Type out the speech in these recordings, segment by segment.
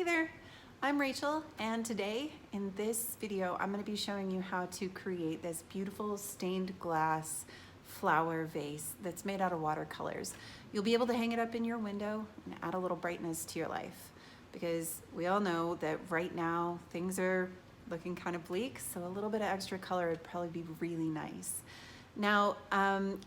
Hey there, I'm Rachel, and today in this video I'm going to be showing you how to create this beautiful stained glass flower vase that's made out of watercolors. You'll be able to hang it up in your window and add a little brightness to your life, because we all know that right now things are looking kind of bleak, so a little bit of extra color would probably be really nice. Now,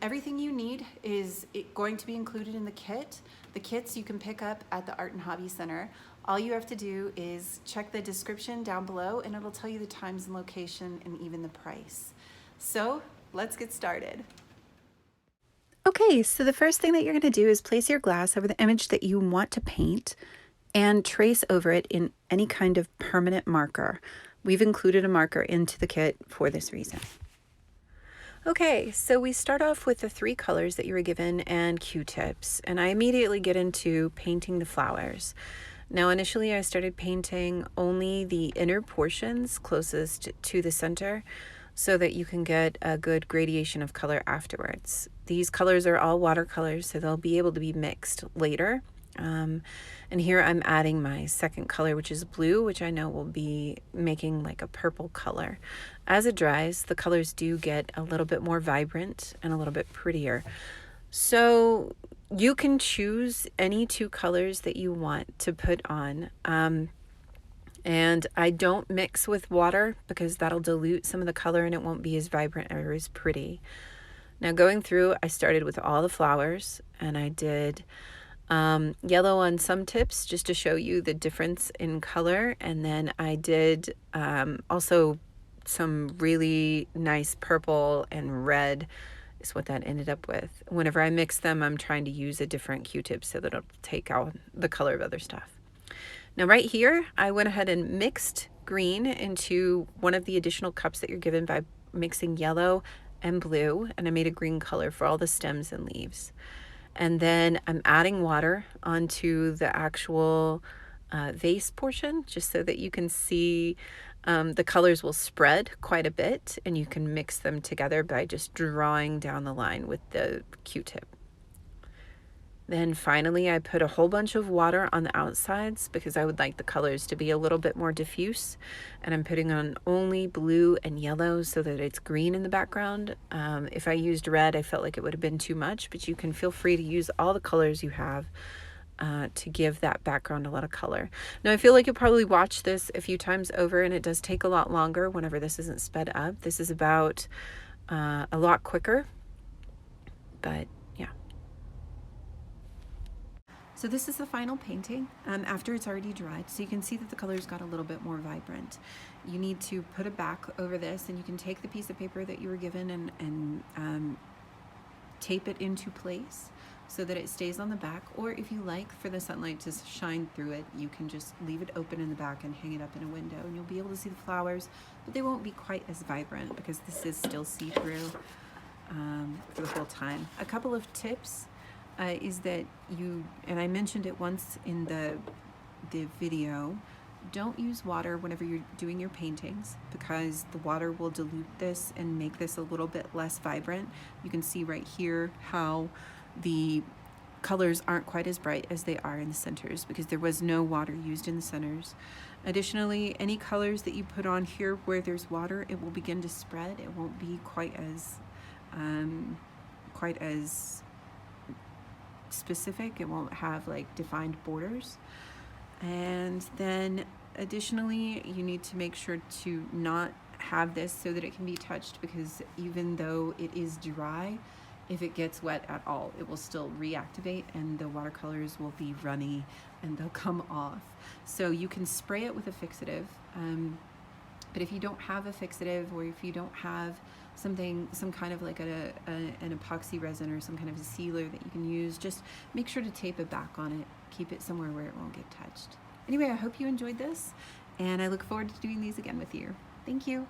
everything you need is going to be included in the kit. The kits you can pick up at the Art and Hobby Center. All you have to do is check the description down below and it'll tell you the times and location and even the price. So let's get started. Okay, so the first thing that you're going to do is place your glass over the image that you want to paint and trace over it in any kind of permanent marker. We've included a marker into the kit for this reason. Okay, so we start off with the 3 colors that you were given and Q-tips, and I immediately get into painting the flowers. Now initially I started painting only the inner portions closest to the center so that you can get a good gradation of color afterwards. These colors are all watercolors, so they'll be able to be mixed later. And here I'm adding my second color, which is blue, which I know will be making like a purple color. As it dries, the colors do get a little bit more vibrant and a little bit prettier. So you can choose any 2 colors that you want to put on. And I don't mix with water because that'll dilute some of the color and it won't be as vibrant or as pretty. Now going through, I started with all the flowers and I did yellow on some tips just to show you the difference in color, and then I did also some really nice purple and red is what that ended up with. Whenever I mix them, I'm trying to use a different Q-tip so that it'll take out the color of other stuff. Now right here I went ahead and mixed green into one of the additional cups that you're given by mixing yellow and blue, and I made a green color for all the stems and leaves. And then I'm adding water onto the actual vase portion just so that you can see the colors will spread quite a bit and you can mix them together by just drawing down the line with the Q-tip. Then finally I put a whole bunch of water on the outsides because I would like the colors to be a little bit more diffuse, and I'm putting on only blue and yellow so that it's green in the background. If I used red, I felt like it would have been too much, but you can feel free to use all the colors you have to give that background a lot of color. Now I feel like you'll probably watch this a few times over, and it does take a lot longer whenever this isn't sped up. This is about a lot quicker, but yeah. So this is the final painting after it's already dried, so you can see that the colors got a little bit more vibrant. You need to put a back over this, and you can take the piece of paper that you were given and tape it into place so that it stays on the back, or if you like for the sunlight to shine through it, you can just leave it open in the back and hang it up in a window, and you'll be able to see the flowers, but they won't be quite as vibrant because this is still see-through for the whole time. A couple of tips is that and I mentioned it once in the video, don't use water whenever you're doing your paintings because the water will dilute this and make this a little bit less vibrant. You can see right here how the colors aren't quite as bright as they are in the centers because there was no water used in the centers. Additionally, any colors that you put on here where there's water, it will begin to spread. It won't be quite as specific. It won't have like defined borders. And then additionally, you need to make sure to not have this so that it can be touched, because even though it is dry, if it gets wet at all, it will still reactivate and the watercolors will be runny and they'll come off. So you can spray it with a fixative, but if you don't have a fixative, or if you don't have some kind of like an epoxy resin or some kind of a sealer that you can use, just make sure to tape a back on it. Keep it somewhere where it won't get touched. Anyway, I hope you enjoyed this, and I look forward to doing these again with you. Thank you.